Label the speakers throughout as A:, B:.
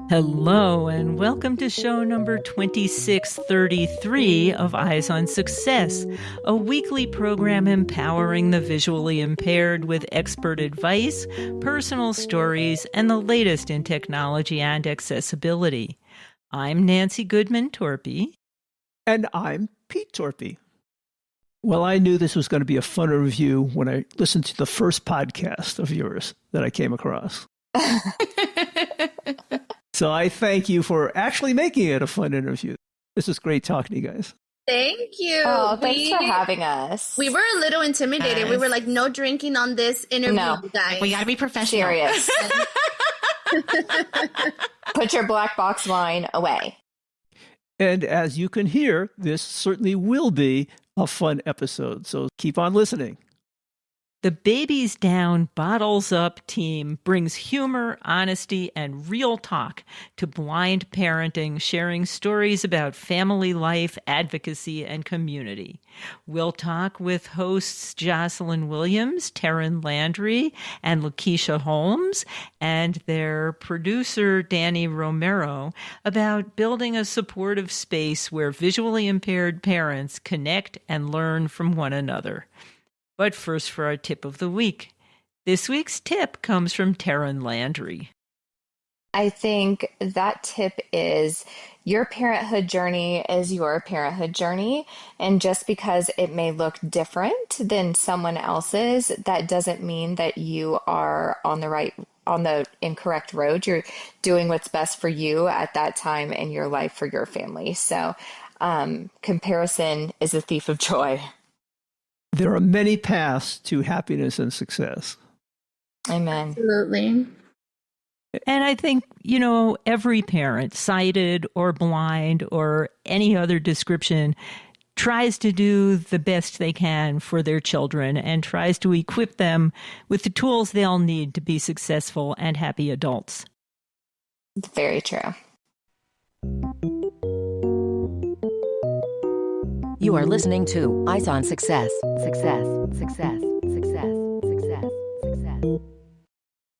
A: Hello, and welcome to show number 2633 of Eyes on Success, a weekly program empowering the visually impaired with expert advice, personal stories, and the latest in technology and accessibility. I'm Nancy Torpey.
B: And I'm Pete Torpey. Well, I knew this was going to be a fun review when I listened to the first podcast of yours that I came across. So I thank you for actually making it a fun interview. This was great talking to you guys.
C: Thank you.
D: Oh, thanks for having us.
C: We were a little intimidated. We were like, no drinking on this interview, guys.
E: We got to be professional.
D: Serious. Put your black box wine away.
B: And as you can hear, this certainly will be a fun episode. So keep on listening.
A: The Babies Down, Bottles Up team brings humor, honesty, and real talk to blind parenting, sharing stories about family life, advocacy, and community. We'll talk with hosts Josselyn Williams, Terrin Landry, and LaKisha Holmes, and their producer Danny Romero about building a supportive space where visually impaired parents connect and learn from one another. But first for our tip of the week. This week's tip comes from Terrin Landry.
D: I think that tip is your parenthood journey is your parenthood journey. And just because it may look different than someone else's, that doesn't mean that you are on the incorrect road. You're doing what's best for you at that time in your life for your family. So comparison is a thief of joy.
B: There are many paths to happiness and success.
D: Amen.
C: Absolutely.
A: And I think, every parent, sighted or blind or any other description, tries to do the best they can for their children and tries to equip them with the tools they'll need to be successful and happy adults.
D: Very true.
E: You are listening to Eyes on Success. Success, success, success, success, success.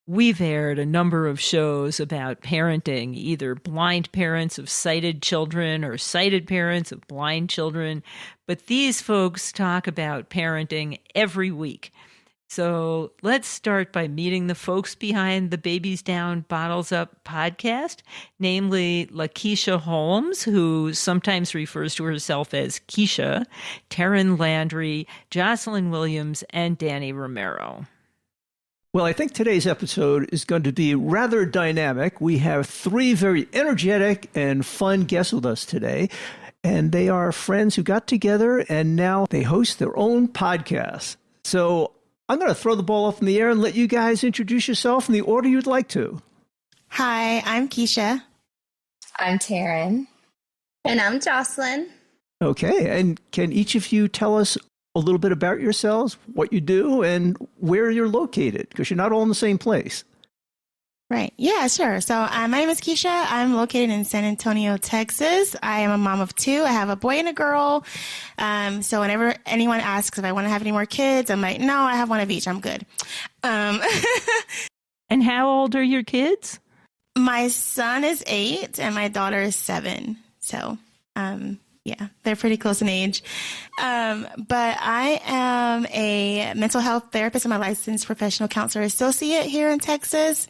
A: We've aired a number of shows about parenting, either blind parents of sighted children or sighted parents of blind children. But these folks talk about parenting every week. So let's start by meeting the folks behind the Babies Down, Bottles Up podcast, namely LaKisha Holmes, who sometimes refers to herself as Keisha, Terrin Landry, Josselyn Williams, and Danny Romero.
B: Well, I think today's episode is going to be rather dynamic. We have three very energetic and fun guests with us today, and they are friends who got together and now they host their own podcast. So I'm going to throw the ball up in the air and let you guys introduce yourself in the order you'd like to.
F: Hi, I'm Keisha.
D: I'm Terrin.
C: And I'm Josselyn.
B: Okay, and can each of you tell us a little bit about yourselves, what you do, and where you're located? Because you're not all in the same place.
F: Right. Yeah, sure. So my name is Keisha. I'm located in San Antonio, Texas. I am a mom of two. I have a boy and a girl. So whenever anyone asks if I want to have any more kids, I'm like, no, I have one of each. I'm good.
A: And how old are your kids?
F: My son is 8 and my daughter is 7. So, yeah, they're pretty close in age. But I am a mental health therapist. I'm a licensed professional counselor associate here in Texas.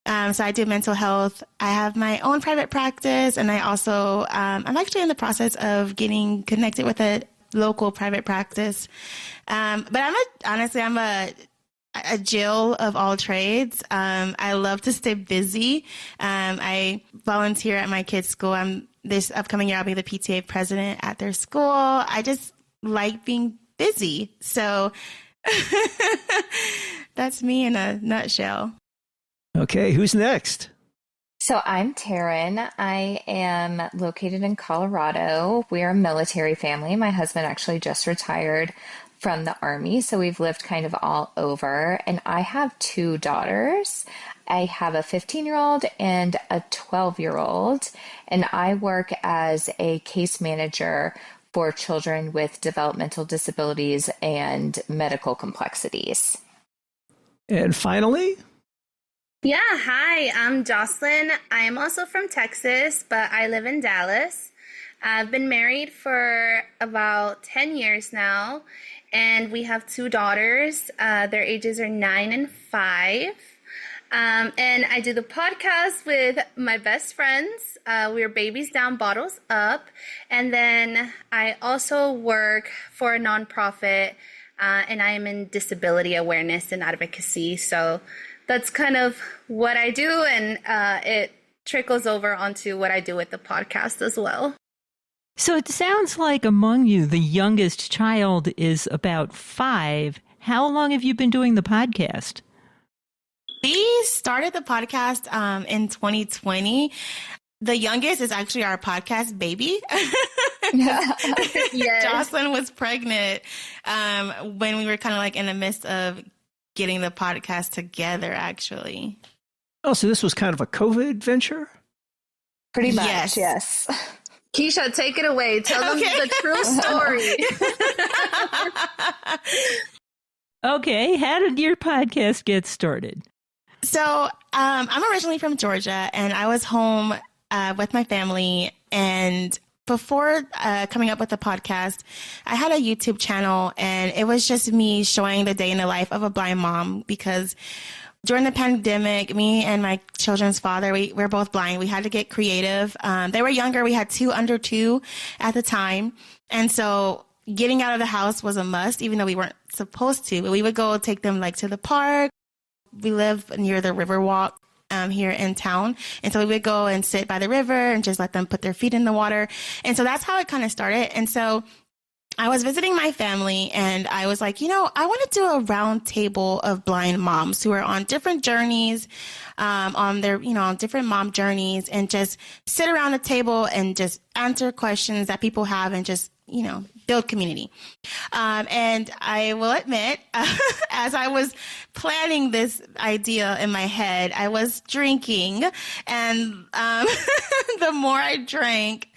F: So I do mental health. I have my own private practice, and I also, I'm actually in the process of getting connected with a local private practice. But I'm a Jill of all trades. I love to stay busy. I volunteer at my kids' school. This upcoming year, I'll be the PTA president at their school. I just like being busy. So that's me in a nutshell.
B: Okay, who's next?
D: So I'm Terrin. I am located in Colorado. We're a military family. My husband actually just retired from the Army, so we've lived kind of all over. And I have 2 daughters. I have a 15-year-old and a 12-year-old, and I work as a case manager for children with developmental disabilities and medical complexities.
B: And finally?
C: Yeah, hi, I'm Josselyn. I am also from Texas, but I live in Dallas. I've been married for about 10 years now, and we have two daughters. Their ages are 9 and 5. And I do the podcast with my best friends. We're Babies Down, Bottles Up. And then I also work for a nonprofit, and I am in disability awareness and advocacy. So that's kind of what I do, and it trickles over onto what I do with the podcast as well.
A: So it sounds like among you, the youngest child is about 5. How long have you been doing the podcast?
F: We started the podcast in 2020. The youngest is actually our podcast baby.
C: Yes.
F: Josselyn was pregnant when we were kind of like in the midst of getting the podcast together, actually.
B: Oh, so this was kind of a COVID venture?
D: Pretty much, yes.
C: Keisha, take it away. Tell them the true story.
A: Okay, how did your podcast get started?
F: So I'm originally from Georgia, and I was home with my family. And before coming up with the podcast, I had a YouTube channel, and it was just me showing the day in the life of a blind mom, because during the pandemic, me and my children's father, we're both blind. We had to get creative. They were younger. We had 2 under 2 at the time. And so getting out of the house was a must, even though we weren't supposed to. But we would go take them like to the park. We live near the Riverwalk here in town. And so we would go and sit by the river and just let them put their feet in the water. And so that's how it kind of started. And so I was visiting my family, and I was like, I want to do a round table of blind moms who are on different journeys, on their, on different mom journeys, and just sit around the table and just answer questions that people have and just, build community. And I will admit, as I was planning this idea in my head, I was drinking, and the more I drank,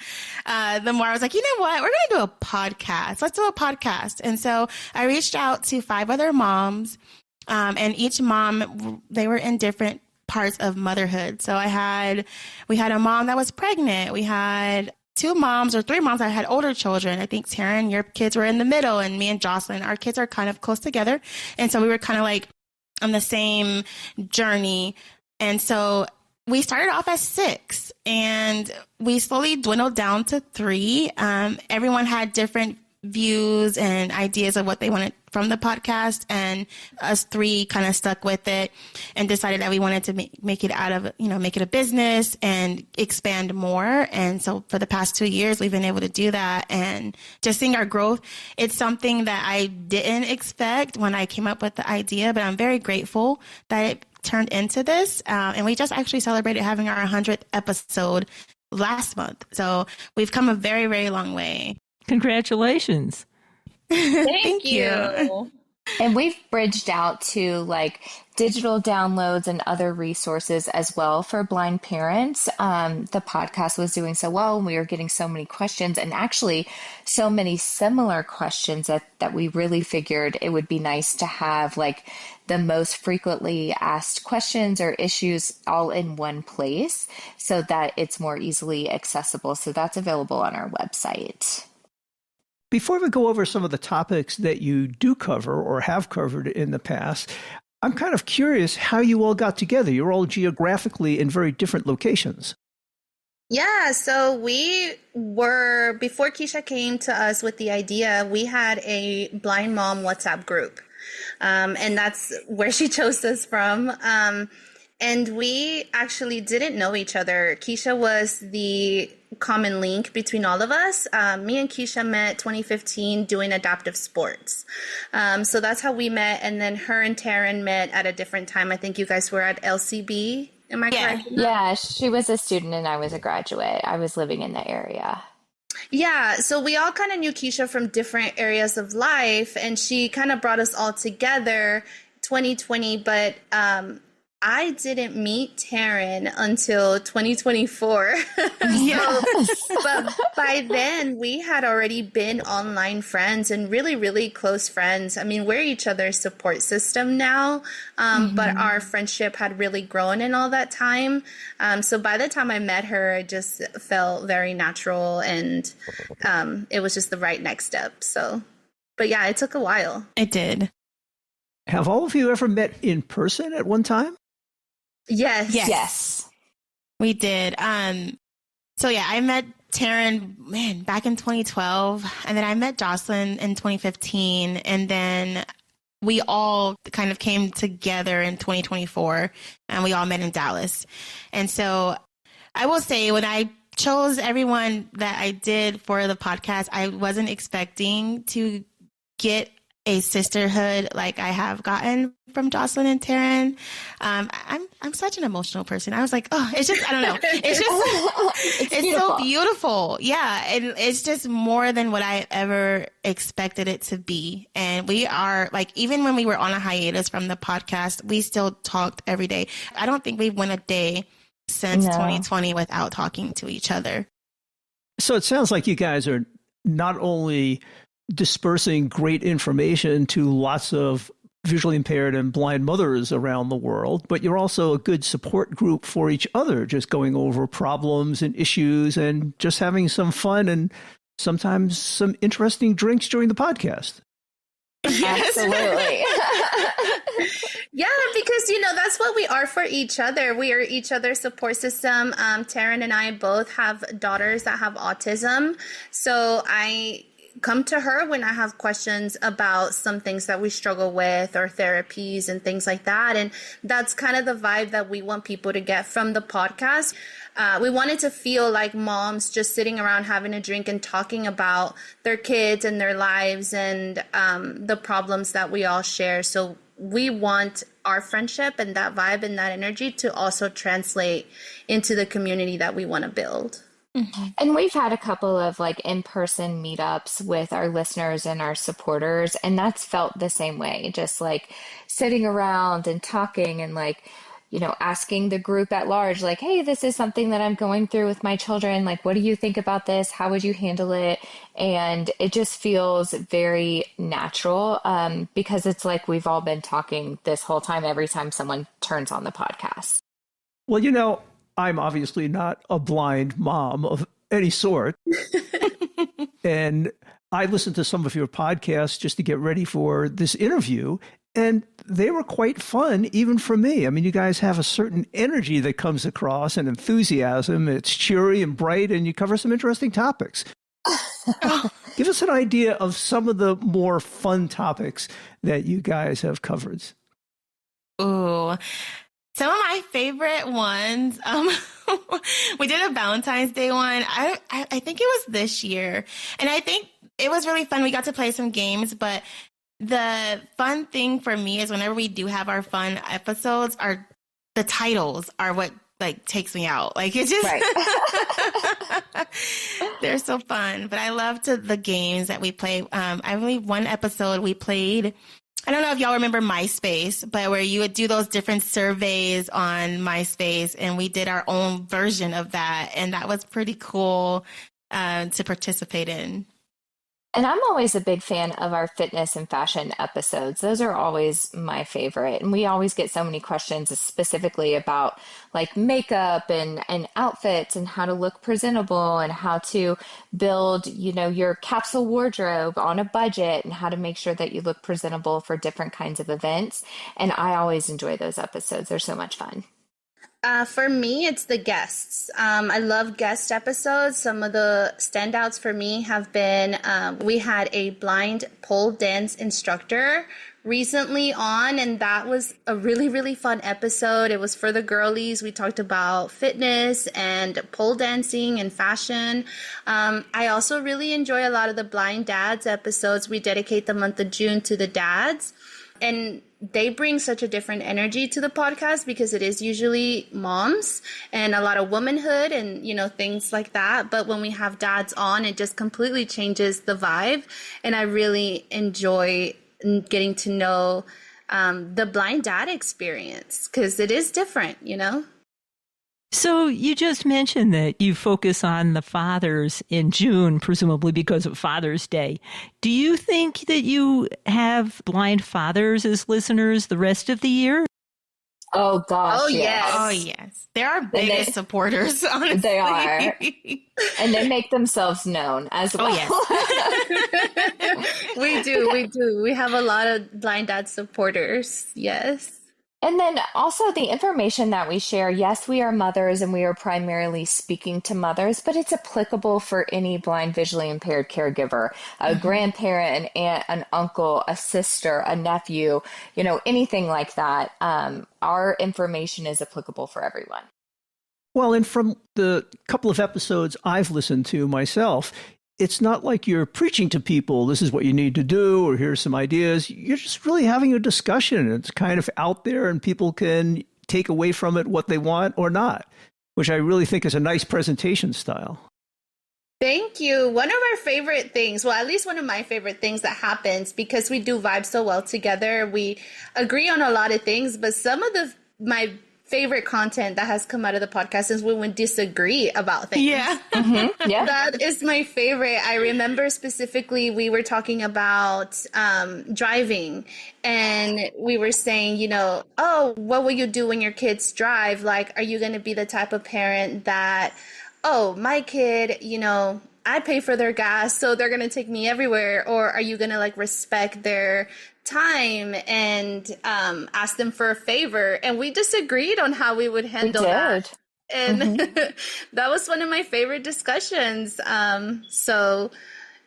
F: the more I was like, you know what, we're going to do a podcast. Let's do a podcast. And so I reached out to 5 other moms, and each mom, they were in different parts of motherhood. So we had a mom that was pregnant. We had 2 moms or 3 moms that had older children. I think, Terrin, your kids were in the middle, and me and Josselyn, our kids are kind of close together. And so we were kind of like on the same journey. And so we started off as 6, and we slowly dwindled down to 3. Everyone had different views and ideas of what they wanted from the podcast, and us 3 kind of stuck with it and decided that we wanted to make it a business and expand more. And so for the past 2 years, we've been able to do that, and just seeing our growth. It's something that I didn't expect when I came up with the idea, but I'm very grateful that it turned into this. And we just actually celebrated having our 100th episode last month. So we've come a very, very long way.
A: Congratulations.
C: Thank you.
D: And we've bridged out to like digital downloads and other resources as well for blind parents. The podcast was doing so well, and we were getting so many questions, and actually so many similar questions that we really figured it would be nice to have like the most frequently asked questions or issues all in one place so that it's more easily accessible. So that's available on our website.
B: Before we go over some of the topics that you do cover or have covered in the past, I'm kind of curious how you all got together. You're all geographically in very different locations.
C: Yeah, so before Keisha came to us with the idea, we had a blind mom WhatsApp group. And that's where she chose us from. And we actually didn't know each other. Keisha was the common link between all of us. Me and Keisha met 2015 doing adaptive sports. So that's how we met. And then her and Terrin met at a different time. I think you guys were at LCB. Am I correct?
D: Yeah, she was a student and I was a graduate. I was living in the area.
C: Yeah, so we all kind of knew Keisha from different areas of life, and she kind of brought us all together 2020, but I didn't meet Terrin until 2024. But by then we had already been online friends and really, really close friends. I mean, we're each other's support system now, but our friendship had really grown in all that time. So by the time I met her, it just felt very natural, and it was just the right next step. So, but yeah, it took a while.
F: It did.
B: Have all of you ever met in person at one time?
C: Yes.
F: We did. So yeah, I met Terrin, back in 2012, and then I met Josselyn in 2015, and then we all kind of came together in 2024, and we all met in Dallas. And so I will say, when I chose everyone that I did for the podcast, I wasn't expecting to get a sisterhood like I have gotten from Josselyn and Terrin. I'm such an emotional person. I was like, oh, it's just, I don't know. It's just, it's so beautiful. Yeah. And it's just more than what I ever expected it to be. And we are like, even when we were on a hiatus from the podcast, we still talked every day. I don't think we've went a day since 2020 without talking to each other.
B: So it sounds like you guys are not only dispersing great information to lots of visually impaired and blind mothers around the world, but you're also a good support group for each other, just going over problems and issues and just having some fun and sometimes some interesting drinks during the podcast.
D: Absolutely.
C: Yeah, because, that's what we are for each other. We are each other's support system. Terrin and I both have daughters that have autism. So I come to her when I have questions about some things that we struggle with, or therapies and things like that. And that's kind of the vibe that we want people to get from the podcast. We wanted to feel like moms just sitting around having a drink and talking about their kids and their lives and the problems that we all share. So we want our friendship and that vibe and that energy to also translate into the community that we want to build.
D: Mm-hmm. And we've had a couple of in-person meetups with our listeners and our supporters, and that's felt the same way, just sitting around and talking and asking the group at large, hey, this is something that I'm going through with my children. What do you think about this? How would you handle it? And it just feels very natural because it's like we've all been talking this whole time, every time someone turns on the podcast.
B: Well, I'm obviously not a blind mom of any sort. And I listened to some of your podcasts just to get ready for this interview, and they were quite fun, even for me. I mean, you guys have a certain energy that comes across, and enthusiasm. It's cheery and bright, and you cover some interesting topics. Give us an idea of some of the more fun topics that you guys have covered.
F: Ooh. Some of my favorite ones, we did a Valentine's Day one. I think it was this year. And I think it was really fun. We got to play some games, but the fun thing for me is whenever we do have our fun episodes, the titles are what takes me out. It's just, right. They're so fun. But I loved the games that we play. I believe one episode we played, I don't know if y'all remember MySpace, but where you would do those different surveys on MySpace, and we did our own version of that. And that was pretty cool to participate in.
D: And I'm always a big fan of our fitness and fashion episodes. Those are always my favorite. And we always get so many questions specifically about makeup and outfits and how to look presentable and how to build, your capsule wardrobe on a budget and how to make sure that you look presentable for different kinds of events. And I always enjoy those episodes. They're so much fun.
C: For me, it's the guests. I love guest episodes. Some of the standouts for me have been, we had a blind pole dance instructor recently on, and that was a really, really fun episode. It was for the girlies. We talked about fitness and pole dancing and fashion. I also really enjoy a lot of the blind dads episodes. We dedicate the month of June to the dads, and they bring such a different energy to the podcast because it is usually moms and a lot of womanhood and, things like that. But when we have dads on, it just completely changes the vibe. And I really enjoy getting to know the blind dad experience, because it is different, you know?
A: So you just mentioned that you focus on the fathers in June, presumably because of Father's Day. Do you think that you have blind fathers as listeners the rest of the year?
D: Oh, gosh.
C: Oh,
D: yes.
C: yes.
F: Oh, yes. They're our biggest supporters, honestly.
D: They are. And they make themselves known as well.
F: Oh, yes.
C: We do. We have a lot of blind dad supporters. Yes.
D: And then also the information that we share, yes, we are mothers and we are primarily speaking to mothers, but it's applicable for any blind visually impaired caregiver, a grandparent, an aunt, an uncle, a sister, a nephew, you know, anything like that. Our information is applicable for everyone.
B: Well, and from the couple of episodes I've listened to myself, it's not like you're preaching to people, this is what you need to do, or here's some ideas. You're just really having a discussion. It's kind of out there and people can take away from it what they want or not, which I really think is a nice presentation style.
C: Thank you. One of our favorite things, well, at least one of my favorite things that happens, because we do vibe so well together, we agree on a lot of things, but some of my favorite content that has come out of the podcast is when we disagree about things.
F: Yeah.
D: Yeah.
C: That is my favorite. I remember specifically we were talking about driving, and we were saying, you know, oh, what will you do when your kids drive? Like, are you going to be the type of parent that, oh, my kid, you know, I pay for their gas, so they're going to take me everywhere? Or are you going to like respect their time and ask them for a favor? And we disagreed on how we would handle that. And that was one of my favorite discussions. So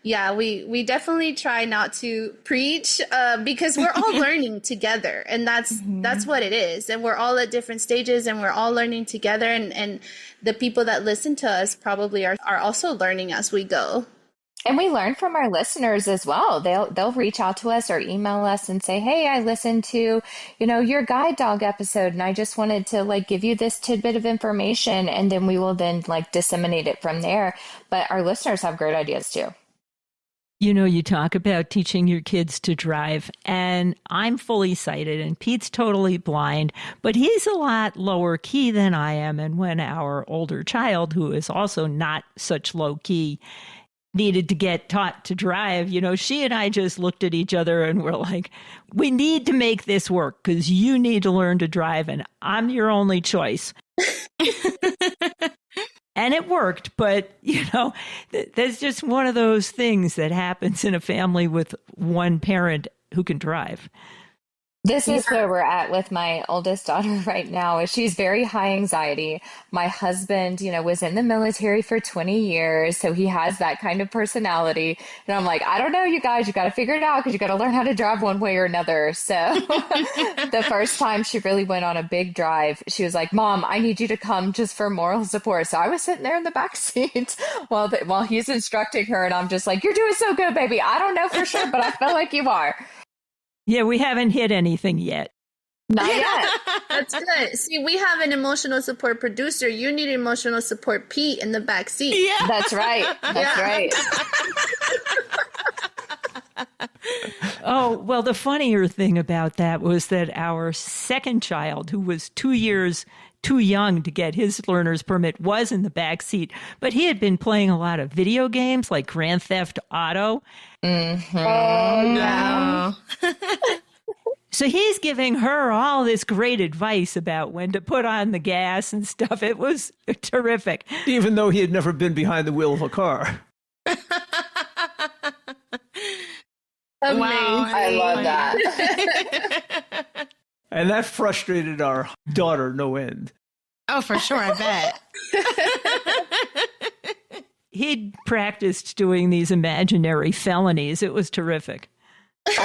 C: yeah, we definitely try not to preach because we're all learning together, and that's what it is. And we're all at different stages and we're all learning together, and the people that listen to us probably are also learning as we go.
D: And we learn from our listeners as well. They'll reach out to us or email us and say, hey, I listened to, you know, your guide dog episode, and I just wanted to like give you this tidbit of information, and then we will then like disseminate it from there. But our listeners have great ideas too.
A: You know, you talk about teaching your kids to drive, and I'm fully sighted and Pete's totally blind, but he's a lot lower key than I am. And when our older child, who is also not such low key, needed to get taught to drive, you know, she and I just looked at each other and we're like, we need to make this work because you need to learn to drive and I'm your only choice. And it worked, but, you know, that's just one of those things that happens in a family with one parent who can drive.
D: This is where we're at with my oldest daughter right now. She's very high anxiety. My husband, you know, was in the military for 20 years, so he has that kind of personality. And I'm like, I don't know, you guys, you got to figure it out because you got to learn how to drive one way or another. So the first time she really went on a big drive, she was like, Mom, I need you to come just for moral support. So I was sitting there in the back seat while he's instructing her, and I'm just like, you're doing so good, baby. I don't know for sure, but I feel like you are.
A: Yeah, we haven't hit anything yet.
D: Not yet.
C: That's good. See, we have an emotional support producer. You need emotional support Pete in the back seat.
F: Yeah.
D: That's right. That's right.
A: Oh, well, the funnier thing about that was that our second child, who was 2 years too young to get his learner's permit, was in the back seat, but he had been playing a lot of video games like Grand Theft Auto.
D: Mm-hmm.
C: Oh, no.
A: So he's giving her all this great advice about when to put on the gas and stuff. It was terrific.
B: Even though he had never been behind the wheel of a car.
C: Amazing.
F: Wow,
D: I love that.
B: And that frustrated our daughter no end.
F: Oh, for sure, I bet.
A: He'd practiced doing these imaginary felonies. It was terrific.
B: The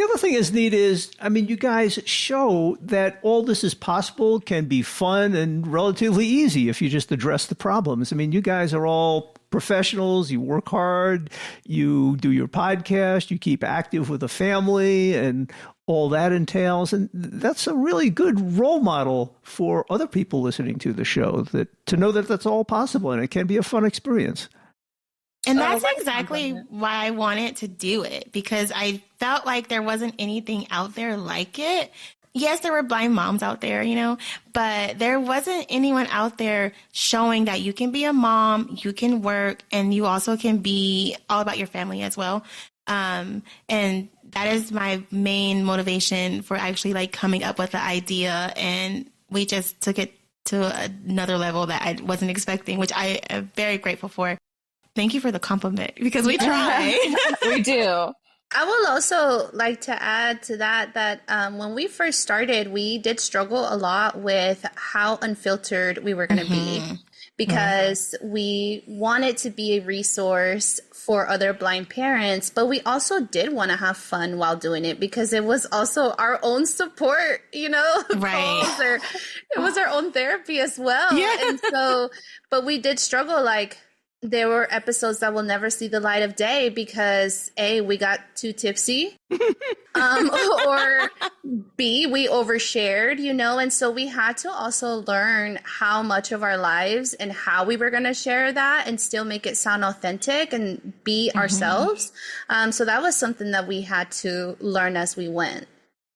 B: other thing that's neat is, I mean, you guys show that all this is possible, can be fun and relatively easy if you just address the problems. I mean, you guys are all professionals, you work hard, you do your podcast, you keep active with a family and all that entails. And that's a really good role model for other people listening to the show, that to know that that's all possible and it can be a fun experience.
F: And that's exactly why I wanted to do it, because I felt like there wasn't anything out there like it. Yes, there were blind moms out there, you know, but there wasn't anyone out there showing that you can be a mom, you can work, and you also can be all about your family as well. And that is my main motivation for actually like coming up with the idea. And we just took it to another level that I wasn't expecting, which I am very grateful for. Thank you for the compliment, because we try.
D: We do.
C: I will also like to add to that when we first started, we did struggle a lot with how unfiltered we were going to be, because we wanted to be a resource for other blind parents, but we also did want to have fun while doing it, because it was also our own support, you know,
F: right?
C: It was our own therapy as well. Yeah. And so, but we did struggle, like, there were episodes that will never see the light of day because A, we got too tipsy, or B, we overshared, you know, and so we had to also learn how much of our lives and how we were going to share that and still make it sound authentic and be ourselves. So that was something that we had to learn as we went.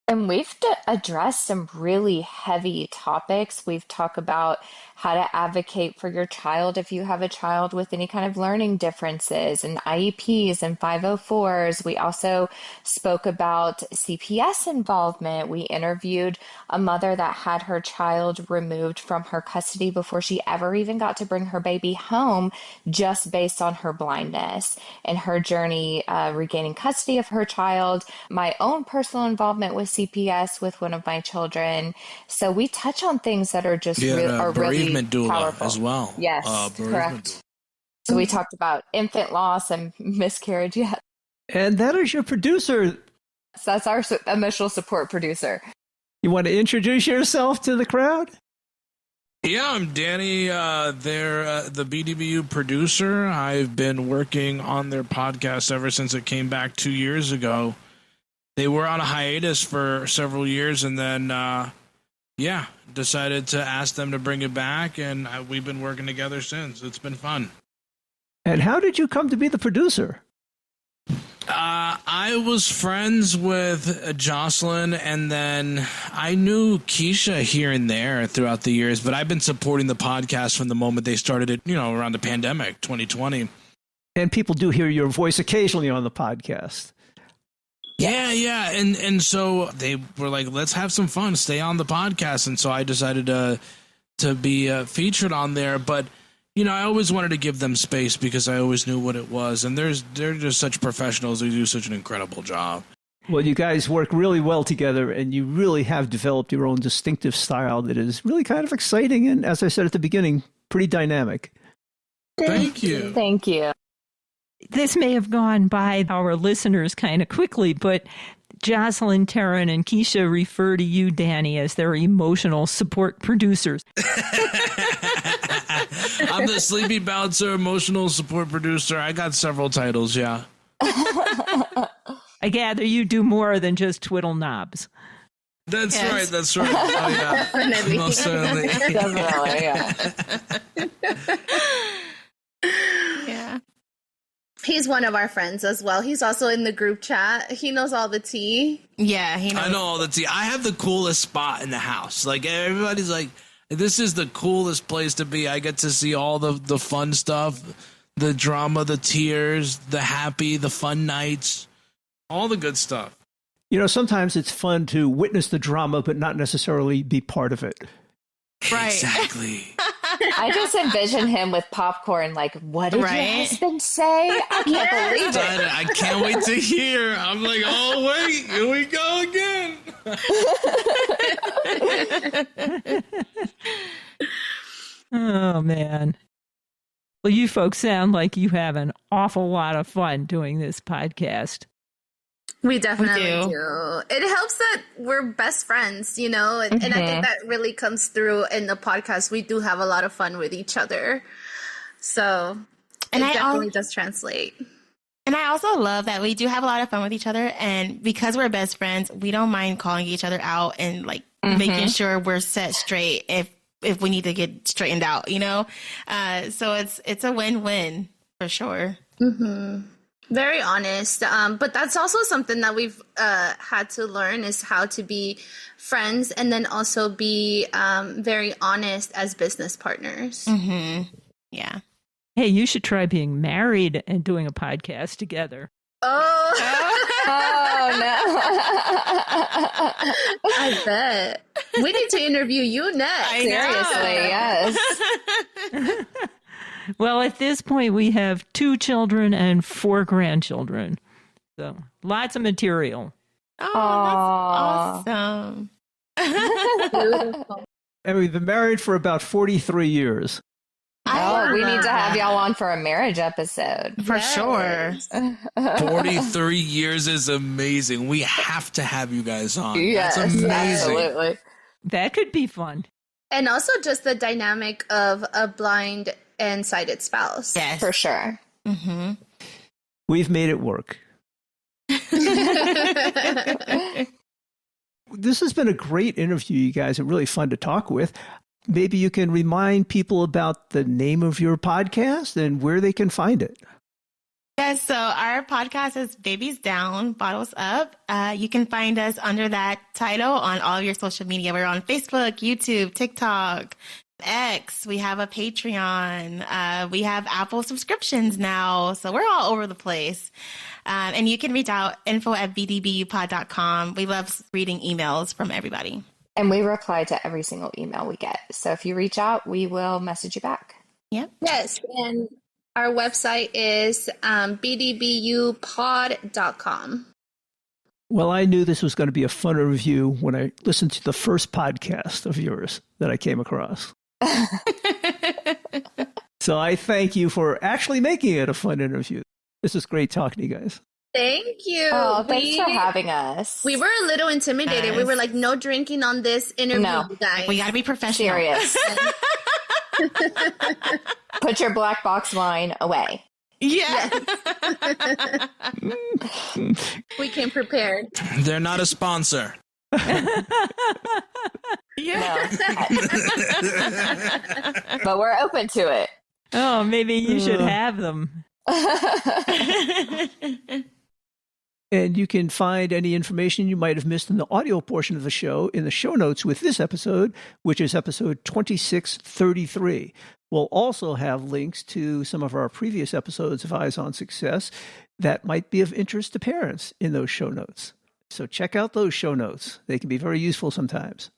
D: And we've addressed some really heavy topics. We've talked about how to advocate for your child if you have a child with any kind of learning differences, and IEPs and 504s. We also spoke about CPS involvement. We interviewed a mother that had her child removed from her custody before she ever even got to bring her baby home, just based on her blindness and her journey regaining custody of her child. My own personal involvement with CPS with one of my children. So we touch on things that are just really
G: doula
D: powerful
G: as well.
D: Yes, correct. Doula. So we talked about infant loss and miscarriage. Yeah.
B: And that is your producer.
D: So that's our emotional support producer.
B: You want to introduce yourself to the crowd?
G: Yeah, I'm Danny. They're the BDBU producer. I've been working on their podcast ever since it came back 2 years ago. They were on a hiatus for several years, and then decided to ask them to bring it back, and we've been working together since. It's been fun.
B: And how did you come to be the producer?
G: I was friends with Josselyn, and then I knew Keisha here and there throughout the years, but I've been supporting the podcast from the moment they started it, around the pandemic, 2020.
B: And people do hear your voice occasionally on the podcast.
G: Yeah. And so they were like, let's have some fun, stay on the podcast. And so I decided to be featured on there. But, I always wanted to give them space because I always knew what it was. And they're just such professionals who do such an incredible job.
B: Well, you guys work really well together, and you really have developed your own distinctive style that is really kind of exciting. And as I said at the beginning, pretty dynamic.
G: Thank you.
D: Thank you.
A: This may have gone by our listeners kind of quickly, but Josselyn, Terrin, and Keisha refer to you, Danny, as their emotional support producers.
G: I'm the sleepy bouncer, emotional support producer. I got several titles, yeah.
A: I gather you do more than just twiddle knobs.
G: That's right. Oh, yeah.
C: Definitely.
G: Most certainly.
D: Definitely, yeah.
F: Yeah.
C: He's one of our friends as well. He's also in the group chat. He knows all the tea.
F: Yeah, he knows.
G: I know all the tea. I have the coolest spot in the house. Like, everybody's like, this is the coolest place to be. I get to see all the fun stuff, the drama, the tears, the happy, the fun nights, all the good stuff.
B: Sometimes it's fun to witness the drama, but not necessarily be part of it.
F: Right.
G: Exactly.
D: I just envision him with popcorn, like, what did your husband say? I can't believe it.
G: I can't wait to hear. I'm like, oh, wait, here we go again.
A: Oh, man. Well, you folks sound like you have an awful lot of fun doing this podcast.
C: We definitely do. It helps that we're best friends, and I think that really comes through in the podcast. We do have a lot of fun with each other. So it definitely does translate.
F: And I also love that we do have a lot of fun with each other. And because we're best friends, we don't mind calling each other out and making sure we're set straight if we need to get straightened out, So it's a win-win for sure.
C: Very honest. But that's also something that we've had to learn, is how to be friends and then also be very honest as business partners.
F: Yeah.
A: Hey, you should try being married and doing a podcast together.
C: Oh,
D: no.
C: I bet. We need to interview you next.
D: Seriously, yes.
A: Well, at this point, we have 2 children and 4 grandchildren. So lots of material.
F: Oh, that's awesome.
C: Beautiful.
B: And we've been married for about 43 years.
D: Oh, we need to have y'all on for a marriage episode.
F: For sure.
G: 43 years is amazing. We have to have you guys on.
D: Yes,
G: That's amazing.
D: absolutely.
A: That could be fun.
C: And also just the dynamic of a blind and sighted spouse.
F: Yes.
D: For sure.
B: We've made it work. This has been a great interview, you guys, and really fun to talk with. Maybe you can remind people about the name of your podcast and where they can find it.
F: Yes, so our podcast is Babies Down, Bottles Up. You can find us under that title on all of your social media. We're on Facebook, YouTube, TikTok, X. We have a Patreon. We have Apple subscriptions now. So we're all over the place. And you can reach out info@bdbupod.com. We love reading emails from everybody.
D: And we reply to every single email we get. So if you reach out, we will message you back.
F: Yep.
C: Yes, and our website is bdbupod.com.
B: Well, I knew this was going to be a fun review when I listened to the first podcast of yours that I came across. So I thank you for actually making it a fun interview. This is great talking to you guys.
C: Thank you.
D: Oh, thanks for having us.
C: We were a little intimidated.
F: Yes.
C: We were like, no drinking on this interview, you guys.
F: We got to be professional.
D: Serious. Put your black box wine away.
F: Yeah.
C: We came prepared.
G: They're not a sponsor.
F: Yeah.
D: But we're open to it.
A: Oh, maybe you should have them.
B: And you can find any information you might have missed in the audio portion of the show in the show notes with this episode, which is episode 2633. We'll also have links to some of our previous episodes of Eyes on Success that might be of interest to parents in those show notes. So check out those show notes. They can be very useful sometimes.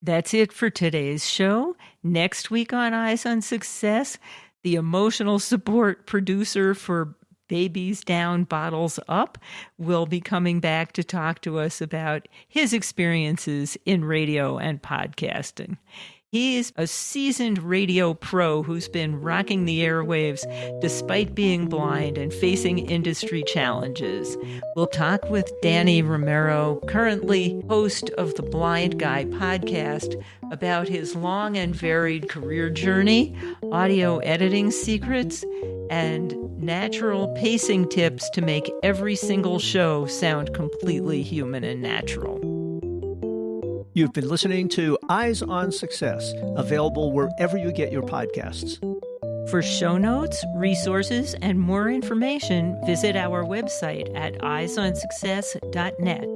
A: That's it for today's show. Next week on Eyes on Success, the emotional support producer for Babies Down, Bottles Up will be coming back to talk to us about his experiences in radio and podcasting. He's a seasoned radio pro who's been rocking the airwaves despite being blind and facing industry challenges. We'll talk with Danny Romero, currently host of the Blind Guy podcast, about his long and varied career journey, audio editing secrets, and natural pacing tips to make every single show sound completely human and natural.
B: You've been listening to Eyes on Success, available wherever you get your podcasts.
A: For show notes, resources, and more information, visit our website at eyesonsuccess.net.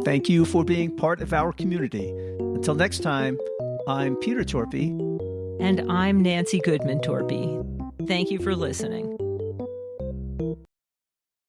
B: Thank you for being part of our community. Until next time, I'm Peter Torpey.
A: And I'm Nancy Goodman Torpey. Thank you for listening.